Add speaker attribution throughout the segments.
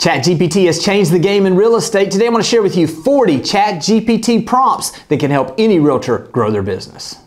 Speaker 1: ChatGPT has changed the game in real estate. Today I'm going to share with you 40 ChatGPT prompts that can help any realtor grow their business.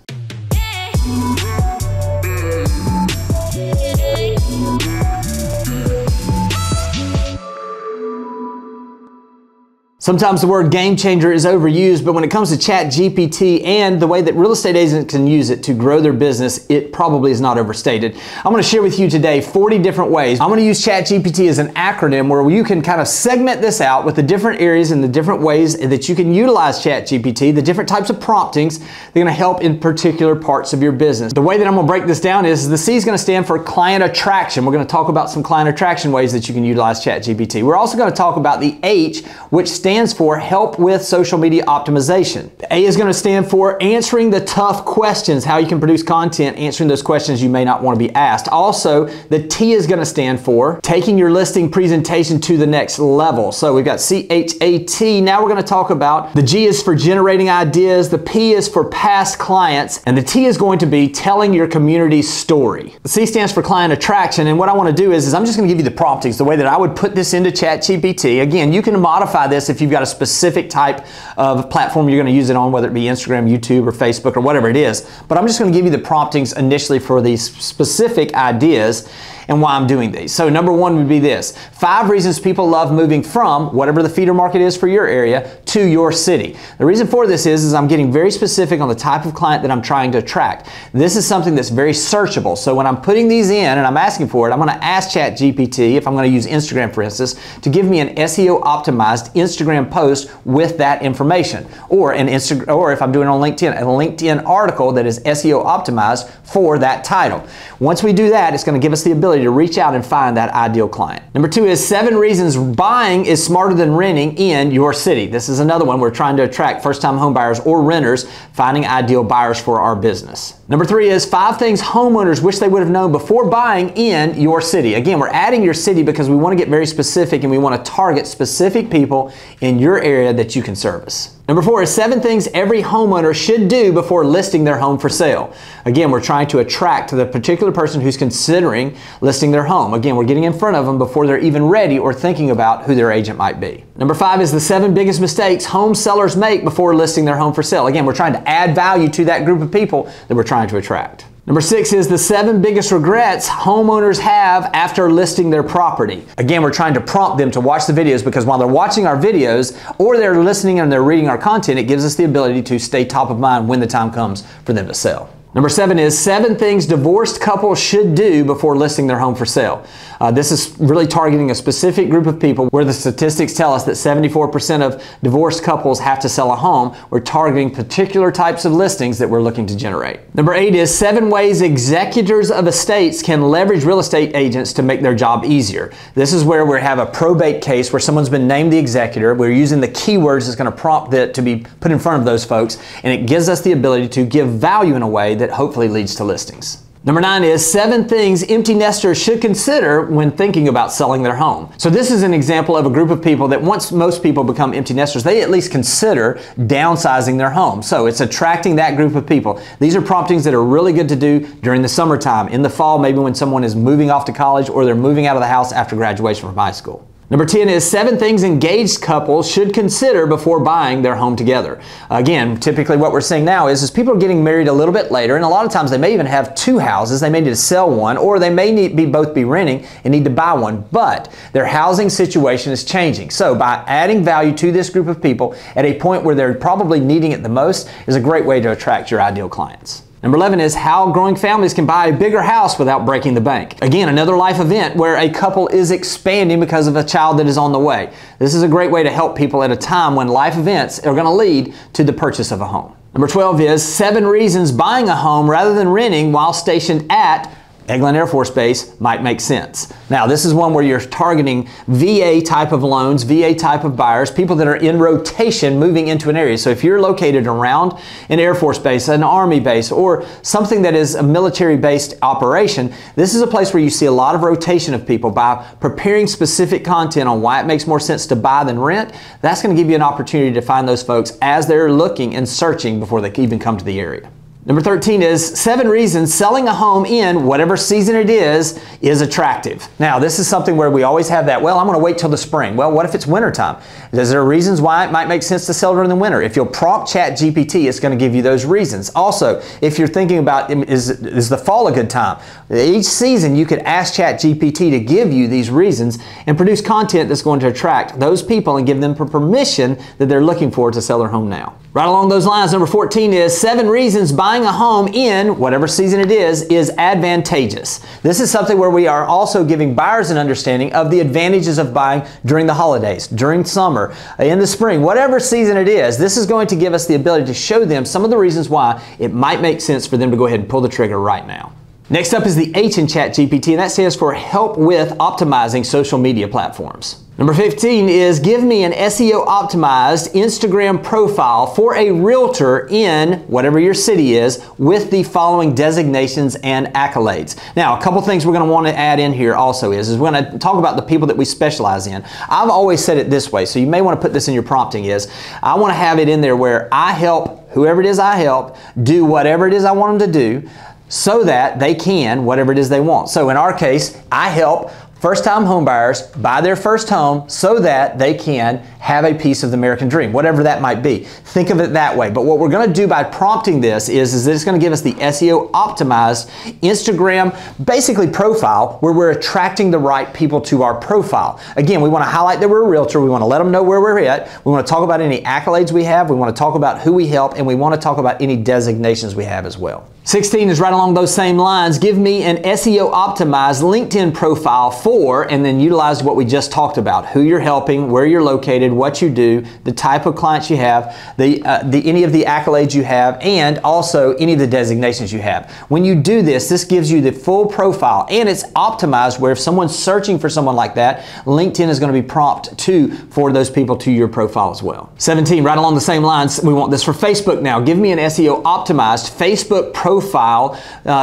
Speaker 1: Sometimes the word game changer is overused, but when it comes to ChatGPT and the way that real estate agents can use it to grow their business, it probably is not overstated. I'm going to share with you today 40 different ways. I'm going to use ChatGPT as an acronym where you can kind of segment this out with the different areas and the different ways that you can utilize ChatGPT, the different types of promptings that are going to help in particular parts of your business. The way that I'm going to break this down is the C is going to stand for client attraction. We're going to talk about some client attraction ways that you can utilize ChatGPT. We're also going to talk about the H, which stands for help with social media optimization. The A is going to stand for answering the tough questions, how you can produce content, answering those questions you may not want to be asked. Also, the T is going to stand for taking your listing presentation to the next level. So we've got CHAT. Now we're going to talk about the G is for generating ideas, the P is for past clients, and the T is going to be telling your community's story. The C stands for client attraction, and what I want to do is I'm just going to give you the promptings, the way that I would put this into ChatGPT. Again, you can modify this if you've got a specific type of platform you're going to use it on, whether it be Instagram, YouTube, or Facebook, or whatever it is. But I'm just going to give you the promptings initially for these specific ideas and why I'm doing these. So number one would be this: 5 reasons people love moving from whatever the feeder market is for your area to your city. The reason for this is I'm getting very specific on the type of client that I'm trying to attract. This is something that's very searchable. So when I'm putting these in and I'm asking for it, I'm going to ask ChatGPT, if I'm going to use Instagram for instance, to give me an SEO optimized Instagram post with that information, or if I'm doing it on LinkedIn, a LinkedIn article that is SEO optimized for that title. Once we do that, it's going to give us the ability to reach out and find that ideal client. Number 2 is 7 reasons buying is smarter than renting in your city. This is another one we're trying to attract first-time home buyers or renters, finding ideal buyers for our business. Number 3 is 5 things homeowners wish they would have known before buying in your city. Again, we're adding your city because we want to get very specific and we want to target specific people in your area that you can service. Number 4 is 7 things every homeowner should do before listing their home for sale. Again, we're trying to attract the particular person who's considering listing their home. Again, we're getting in front of them before they're even ready or thinking about who their agent might be. Number 5 is the 7 biggest mistakes home sellers make before listing their home for sale. Again, we're trying to add value to that group of people that we're trying to attract. Number 6 is the 7 biggest regrets homeowners have after listing their property. Again, we're trying to prompt them to watch the videos because while they're watching our videos or they're listening and they're reading our content, it gives us the ability to stay top of mind when the time comes for them to sell. Number 7 is 7 things divorced couples should do before listing their home for sale. This is really targeting a specific group of people where the statistics tell us that 74% of divorced couples have to sell a home. We're targeting particular types of listings that we're looking to generate. Number 8 is 7 ways executors of estates can leverage real estate agents to make their job easier. This is where we have a probate case where someone's been named the executor. We're using the keywords that's going to prompt it to be put in front of those folks, and it gives us the ability to give value in a way that hopefully leads to listings. Number 9 is 7 things empty nesters should consider when thinking about selling their home. So this is an example of a group of people that once most people become empty nesters, they at least consider downsizing their home. So it's attracting that group of people. These are promptings that are really good to do during the summertime, in the fall, maybe when someone is moving off to college or they're moving out of the house after graduation from high school. Number 10 is 7 things engaged couples should consider before buying their home together. Again, typically what we're seeing now is people are getting married a little bit later, and a lot of times they may even have 2 houses. They may need to sell one, or they may both be renting and need to buy one, but their housing situation is changing. So by adding value to this group of people at a point where they're probably needing it the most is a great way to attract your ideal clients. Number 11 is how growing families can buy a bigger house without breaking the bank. Again, another life event where a couple is expanding because of a child that is on the way. This is a great way to help people at a time when life events are going to lead to the purchase of a home. Number 12 is 7 reasons buying a home rather than renting while stationed at Eglin Air Force Base might make sense. Now, this is one where you're targeting VA type of loans, VA type of buyers, people that are in rotation moving into an area. So if you're located around an Air Force base, an Army base, or something that is a military-based operation, this is a place where you see a lot of rotation of people. By preparing specific content on why it makes more sense to buy than rent, that's going to give you an opportunity to find those folks as they're looking and searching before they even come to the area. Number 13 is 7 reasons selling a home in whatever season it is attractive. Now, this is something where we always have that, well, I'm going to wait till the spring. Well, what if it's wintertime? Is there reasons why it might make sense to sell during the winter? If you'll prompt ChatGPT, it's going to give you those reasons. Also, if you're thinking about, is the fall a good time? Each season, you could ask ChatGPT to give you these reasons and produce content that's going to attract those people and give them permission that they're looking for to sell their home now. Right along those lines, number 14 is 7 reasons buying a home in whatever season it is advantageous. This is something where we are also giving buyers an understanding of the advantages of buying during the holidays, during summer, in the spring, whatever season it is. This is going to give us the ability to show them some of the reasons why it might make sense for them to go ahead and pull the trigger right now. Next up is the H in ChatGPT, and that stands for help with optimizing social media platforms. Number 15 is give me an SEO optimized Instagram profile for a realtor in whatever your city is with the following designations and accolades. Now, a couple things we're going to want to add in here also is we're going to talk about the people that we specialize in. I've always said it this way, so you may want to put this in your prompting is, I want to have it in there where I help whoever it is I help do whatever it is I want them to do so that they can whatever it is they want. So in our case, I help first-time home buyers buy their first home so that they can have a piece of the American dream, whatever that might be. Think of it that way. But what we're going to do by prompting this is that it's going to give us the SEO optimized Instagram basically profile where we're attracting the right people to our profile. Again, we want to highlight that we're a realtor. We want to let them know where we're at. We want to talk about any accolades we have. We want to talk about who we help, and we want to talk about any designations we have as well. 16 is right along those same lines. Give me an SEO optimized LinkedIn profile for, and then utilize what we just talked about, who you're helping, where you're located, what you do, the type of clients you have, any of the accolades you have, and also any of the designations you have. When you do this, this gives you the full profile, and it's optimized where if someone's searching for someone like that, LinkedIn is going to be prompt for those people to your profile as well. 17, right along the same lines, we want this for Facebook now. Give me an SEO optimized Facebook profile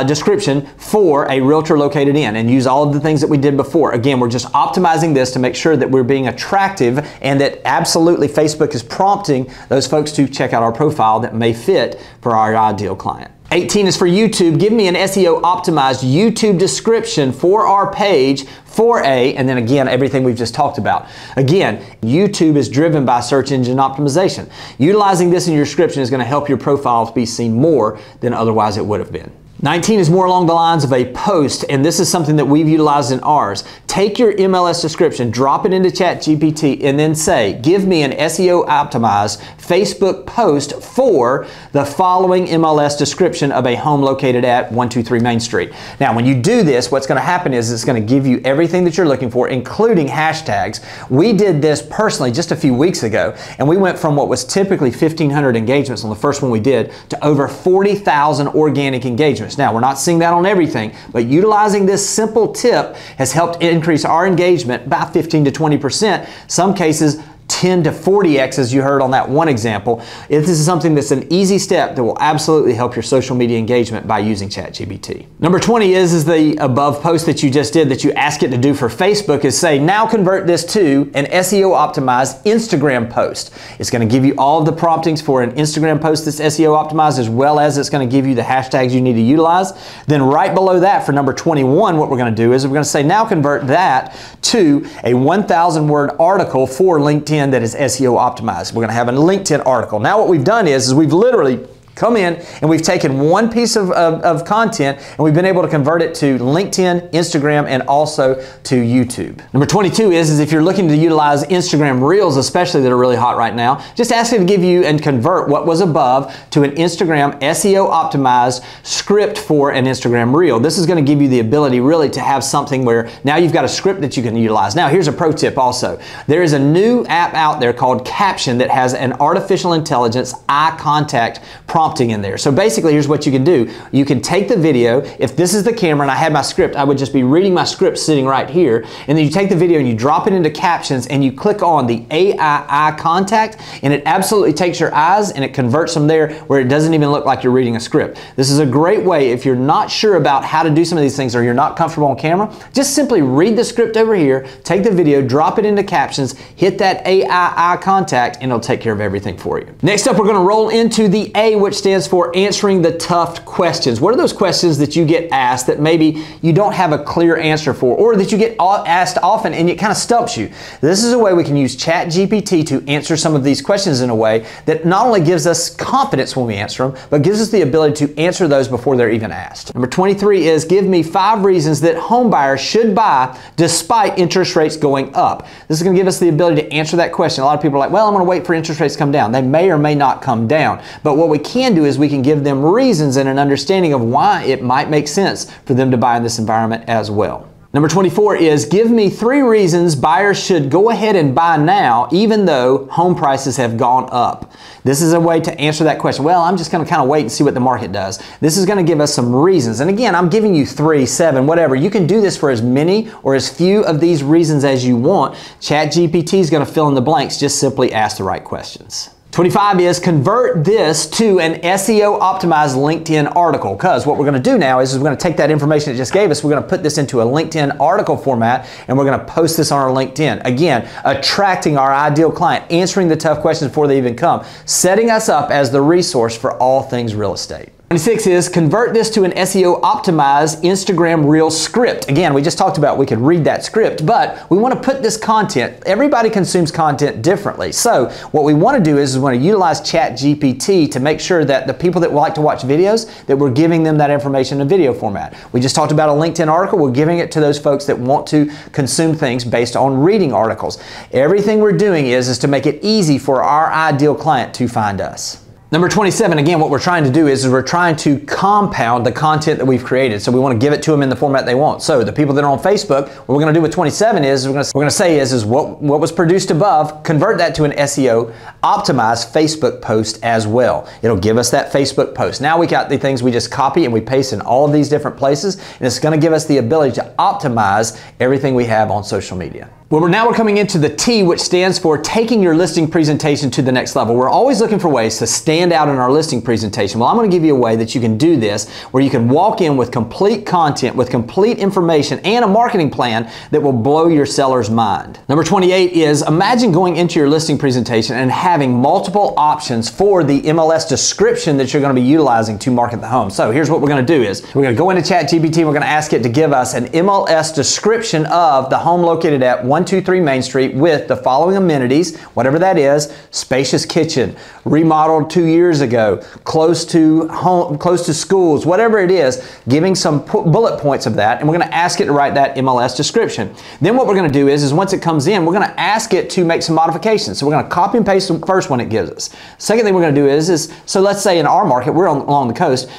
Speaker 1: description for a realtor located in, and use all of the things that we did before. Again, we're just optimizing this to make sure that we're being attractive and that absolutely Facebook is prompting those folks to check out our profile that may fit for our ideal client. 18 is for YouTube. Give me an SEO optimized YouTube description for our page and then again, everything we've just talked about. Again, YouTube is driven by search engine optimization. Utilizing this in your description is going to help your profile be seen more than otherwise it would have been. 19 is more along the lines of a post, and this is something that we've utilized in ours. Take your MLS description, drop it into ChatGPT, and then say, give me an SEO optimized Facebook post for the following MLS description of a home located at 123 Main Street. Now, when you do this, what's going to happen is it's going to give you everything that you're looking for, including hashtags. We did this personally just a few weeks ago, and we went from what was typically 1,500 engagements on the first one we did to over 40,000 organic engagements. Now, we're not seeing that on everything, but utilizing this simple tip has helped increase our engagement by 15 to 20%. Some cases, 10 to 40x, as you heard on that one example. This is something that's an easy step that will absolutely help your social media engagement by using ChatGPT. Number 20 is the above post that you just did that you ask it to do for Facebook is say, now convert this to an SEO optimized Instagram post. It's going to give you all of the promptings for an Instagram post that's SEO optimized, as well as it's going to give you the hashtags you need to utilize. Then right below that for number 21, what we're going to do is we're going to say, now convert that to a 1,000 word article for LinkedIn that is SEO optimized. We're going to have a LinkedIn article. Now what we've done is we've literally come in and we've taken one piece of content and we've been able to convert it to LinkedIn, Instagram, and also to YouTube. Number 22 is if you're looking to utilize Instagram Reels, especially that are really hot right now, just ask it to give you and convert what was above to an Instagram SEO optimized script for an Instagram Reel. This is going to give you the ability really to have something where now you've got a script that you can utilize. Now here's a pro tip also. There is a new app out there called Caption that has an artificial intelligence eye contact prompting in there. So basically, here's what you can do. You can take the video. If this is the camera and I had my script, I would just be reading my script sitting right here. And then you take the video and you drop it into Captions and you click on the AI eye contact and it absolutely takes your eyes and it converts them there where it doesn't even look like you're reading a script. This is a great way if you're not sure about how to do some of these things or you're not comfortable on camera, just simply read the script over here, take the video, drop it into Captions, hit that AI eye contact, and it'll take care of everything for you. Next up, we're going to roll into the A, which which stands for answering the tough questions. What are those questions that you get asked that maybe you don't have a clear answer for, or that you get asked often and it kind of stumps you? This is a way we can use ChatGPT to answer some of these questions in a way that not only gives us confidence when we answer them, but gives us the ability to answer those before they're even asked. Number 23 is give me 5 reasons that home buyers should buy despite interest rates going up. This is going to give us the ability to answer that question. A lot of people are like, well, I'm going to wait for interest rates to come down. They may or may not come down. But what we can do is we can give them reasons and an understanding of why it might make sense for them to buy in this environment as well. Number 24 is give me 3 reasons buyers should go ahead and buy now even though home prices have gone up. This is a way to answer that question. Well, I'm just going to kind of wait and see what the market does. This is going to give us some reasons. And again, I'm giving you 3, 7, whatever. You can do this for as many or as few of these reasons as you want. ChatGPT is going to fill in the blanks. Just simply ask the right questions. 25 is convert this to an SEO optimized LinkedIn article, because what we're going to do now is we're going to take that information it just gave us, we're going to put this into a LinkedIn article format, and we're going to post this on our LinkedIn. Again, attracting our ideal client, answering the tough questions before they even come, setting us up as the resource for all things real estate. 26 is convert this to an SEO optimized Instagram Reel script. Again, we just talked about we could read that script, but we want to put this content. Everybody consumes content differently. So what we want to do is we want to utilize ChatGPT to make sure that the people that like to watch videos, that we're giving them that information in video format. We just talked about a LinkedIn article. We're giving it to those folks that want to consume things based on reading articles. Everything we're doing is to make it easy for our ideal client to find us. Number 27, again, what we're trying to do is we're trying to compound the content that we've created. So we want to give it to them in the format they want. So the people that are on Facebook, what we're going to do with 27 is we're going to say is what was produced above, convert that to an SEO optimized Facebook post as well. It'll give us that Facebook post. Now we got the things we just copy and we paste in all of these different places, and it's going to give us the ability to optimize everything we have on social media. Well, now we're coming into the T, which stands for taking your listing presentation to the next level. We're always looking for ways to stand out in our listing presentation. Well, I'm going to give you a way that you can do this, where you can walk in with complete content, with complete information, and a marketing plan that will blow your seller's mind. Number 28 is imagine going into your listing presentation and having multiple options for the MLS description that you're going to be utilizing to market the home. So here's what we're going to do is we're going to go into ChatGPT and we're going to ask it to give us an MLS description of the home located at 123 Main Street with the following amenities, whatever that is: spacious kitchen, remodeled 2 years ago, close to home, close to schools, whatever it is, giving some bullet points of that, and we're going to ask it to write that MLS description. Then what we're going to do is once it comes in, we're going to ask it to make some modifications. So we're going to copy and paste the first one it gives us. Second thing we're going to do is so let's say in our market, we're along the coast,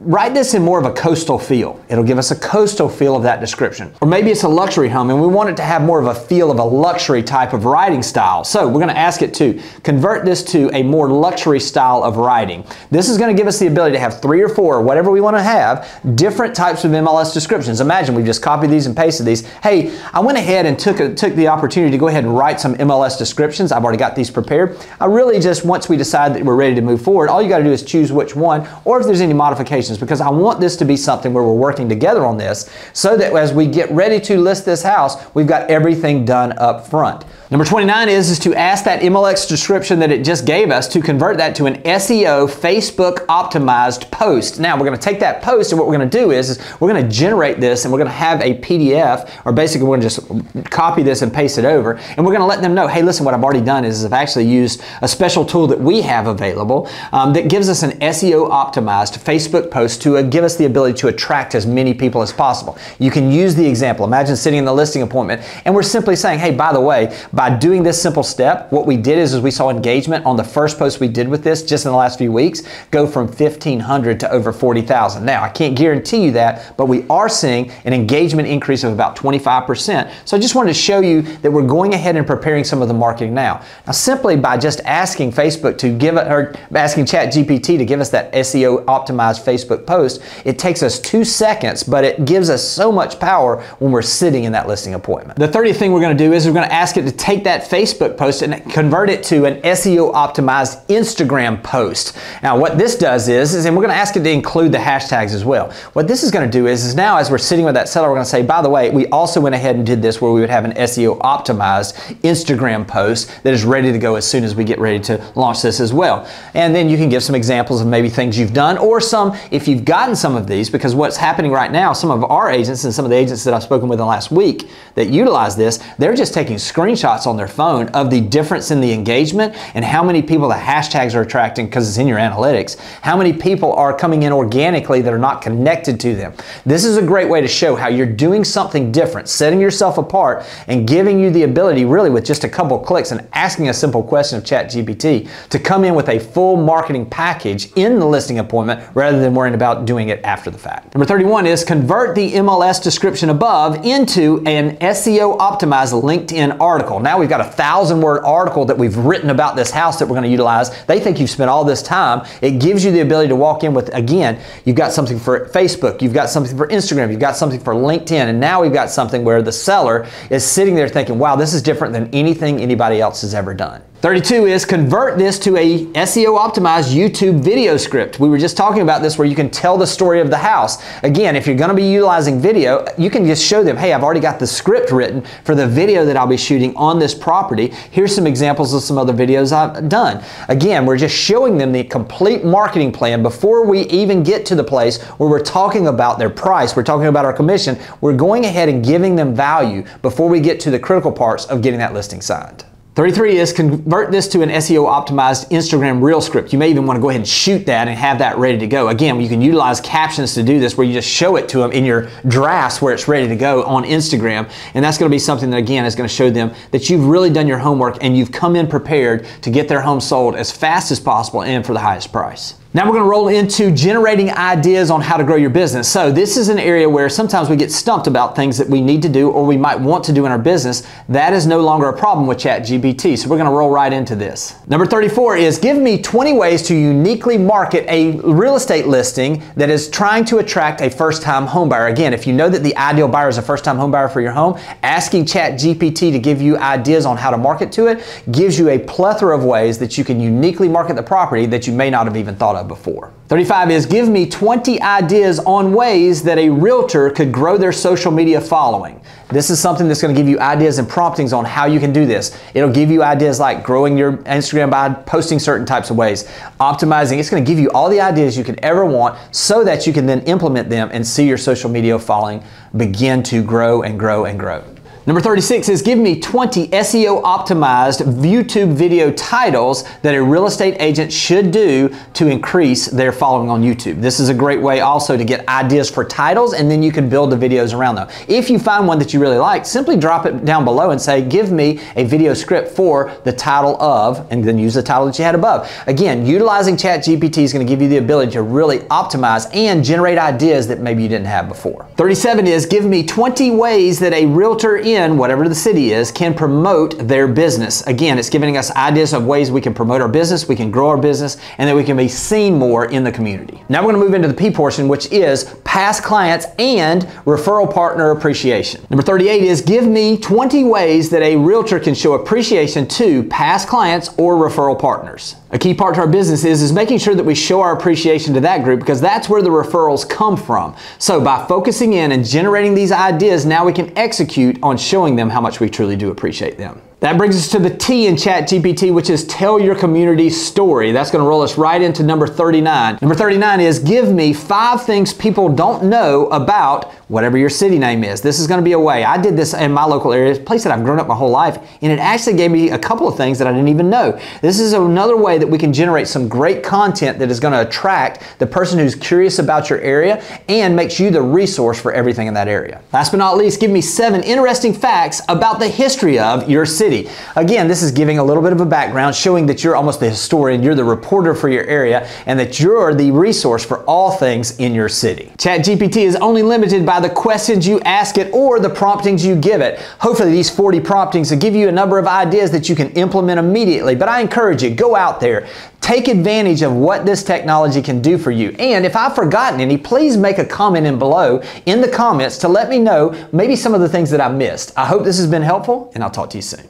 Speaker 1: write this in more of a coastal feel. It'll give us a coastal feel of that description. Or maybe it's a luxury home and we want it to have more of a feel of a luxury type of writing style. So we're going to ask it to convert this to a more luxury style of writing. This is going to give us the ability to have 3 or 4, or whatever we want to have, different types of MLS descriptions. Imagine we just copied these and pasted these. Hey, I went ahead and took the opportunity to go ahead and write some MLS descriptions. I've already got these prepared. I really just, once we decide that we're ready to move forward, all you got to do is choose which one, or if there's any modifications, because I want this to be something where we're working together on this so that as we get ready to list this house, we've got everything done up front. Number 29 is to ask that MLS description that it just gave us to convert that to an SEO Facebook optimized post. Now we're going to take that post, and what we're going to do is we're going to generate this, and we're going to have a PDF, or basically we're going to just copy this and paste it over, and we're going to let them know, hey, listen, what I've already done is I've actually used a special tool that we have available that gives us an SEO optimized Facebook post to give us the ability to attract as many people as possible. You can use the example. Imagine sitting in the listing appointment and we're simply saying, hey, by the way, by doing this simple step, what we did is we saw engagement on the first post we did with this just in the last few weeks go from 1,500 to over 40,000. Now, I can't guarantee you that, but we are seeing an engagement increase of about 25%. So I just wanted to show you that we're going ahead and preparing some of the marketing now. Now, simply by just asking Facebook to give it, or asking ChatGPT to give us that SEO optimized Facebook Facebook post. It takes us 2 seconds, but it gives us so much power when we're sitting in that listing appointment. The 30th thing we're going to do is we're going to ask it to take that Facebook post and convert it to an SEO optimized Instagram post. Now what this does is and we're going to ask it to include the hashtags as well. What this is going to do is now as we're sitting with that seller, we're going to say, by the way, we also went ahead and did this where we would have an SEO optimized Instagram post that is ready to go as soon as we get ready to launch this as well. And then you can give some examples of maybe things you've done, or some, if you've gotten some of these, because what's happening right now, some of our agents and some of the agents that I've spoken with in the last week that utilize this, they're just taking screenshots on their phone of the difference in the engagement and how many people the hashtags are attracting, because it's in your analytics, how many people are coming in organically that are not connected to them. This is a great way to show how you're doing something different, setting yourself apart, and giving you the ability, really with just a couple clicks and asking a simple question of ChatGPT, to come in with a full marketing package in the listing appointment rather than worrying about doing it after the fact. Number 31 is convert the MLS description above into an SEO optimized LinkedIn article. Now we've got a 1,000-word article that we've written about this house that we're going to utilize. They think you've spent all this time. It gives you the ability to walk in with, again, you've got something for Facebook, you've got something for Instagram, you've got something for LinkedIn, and now we've got something where the seller is sitting there thinking, wow, this is different than anything anybody else has ever done. 32 is convert this to a SEO optimized YouTube video script. We were just talking about this where you can tell the story of the house. Again, if you're going to be utilizing video, you can just show them, hey, I've already got the script written for the video that I'll be shooting on this property. Here's some examples of some other videos I've done. Again, we're just showing them the complete marketing plan before we even get to the place where we're talking about their price, we're talking about our commission. We're going ahead and giving them value before we get to the critical parts of getting that listing signed. 33 is convert this to an SEO optimized Instagram reel script. You may even want to go ahead and shoot that and have that ready to go. Again, you can utilize captions to do this where you just show it to them in your drafts where it's ready to go on Instagram. And that's going to be something that, again, is going to show them that you've really done your homework and you've come in prepared to get their home sold as fast as possible and for the highest price. Now we're going to roll into generating ideas on how to grow your business. So this is an area where sometimes we get stumped about things that we need to do or we might want to do in our business. That is no longer a problem with ChatGPT. So we're going to roll right into this. Number 34 is give me 20 ways to uniquely market a real estate listing that is trying to attract a first-time home buyer. Again, if you know that the ideal buyer is a first-time home buyer for your home, asking ChatGPT to give you ideas on how to market to it gives you a plethora of ways that you can uniquely market the property that you may not have even thought of before. 35 is give me 20 ideas on ways that a realtor could grow their social media following. This is something that's going to give you ideas and promptings on how you can do this. It'll give you ideas like growing your Instagram by posting certain types of ways, optimizing. It's going to give you all the ideas you could ever want so that you can then implement them and see your social media following begin to grow and grow and grow. Number 36 is give me 20 SEO optimized YouTube video titles that a real estate agent should do to increase their following on YouTube. This is a great way also to get ideas for titles, and then you can build the videos around them. If you find one that you really like, simply drop it down below and say, give me a video script for the title of, and then use the title that you had above. Again, utilizing ChatGPT is going to give you the ability to really optimize and generate ideas that maybe you didn't have before. 37 is give me 20 ways that a realtor in whatever the city is can promote their business. Again, it's giving us ideas of ways we can promote our business, we can grow our business, and that we can be seen more in the community. Now we're going to move into the P portion, which is past clients and referral partner appreciation. Number 38 is give me 20 ways that a realtor can show appreciation to past clients or referral partners. A key part to our business is making sure that we show our appreciation to that group, because that's where the referrals come from. So by focusing in and generating these ideas, now we can execute on showing them how much we truly do appreciate them. That brings us to the T in ChatGPT, which is tell your community story. That's going to roll us right into number 39. Number 39 is give me 5 things people don't know about whatever your city name is. This is going to be a way. I did this in my local area, a place that I've grown up my whole life, and it actually gave me a couple of things that I didn't even know. This is another way that we can generate some great content that is going to attract the person who's curious about your area and makes you the resource for everything in that area. Last but not least, give me 7 interesting facts about the history of your city. Again, this is giving a little bit of a background, showing that you're almost the historian, you're the reporter for your area, and that you're the resource for all things in your city. ChatGPT is only limited by the questions you ask it or the promptings you give it. Hopefully these 40 promptings will give you a number of ideas that you can implement immediately, but I encourage you, go out there, Take advantage of what this technology can do for you. And if I've forgotten any, please make a comment below in the comments to let me know maybe some of the things that I missed. I hope this has been helpful, and I'll talk to you soon.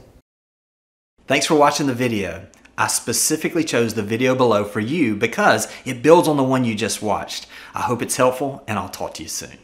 Speaker 1: Thanks for watching the video. I specifically chose the video below for you because it builds on the one you just watched. I hope it's helpful, and I'll talk to you soon.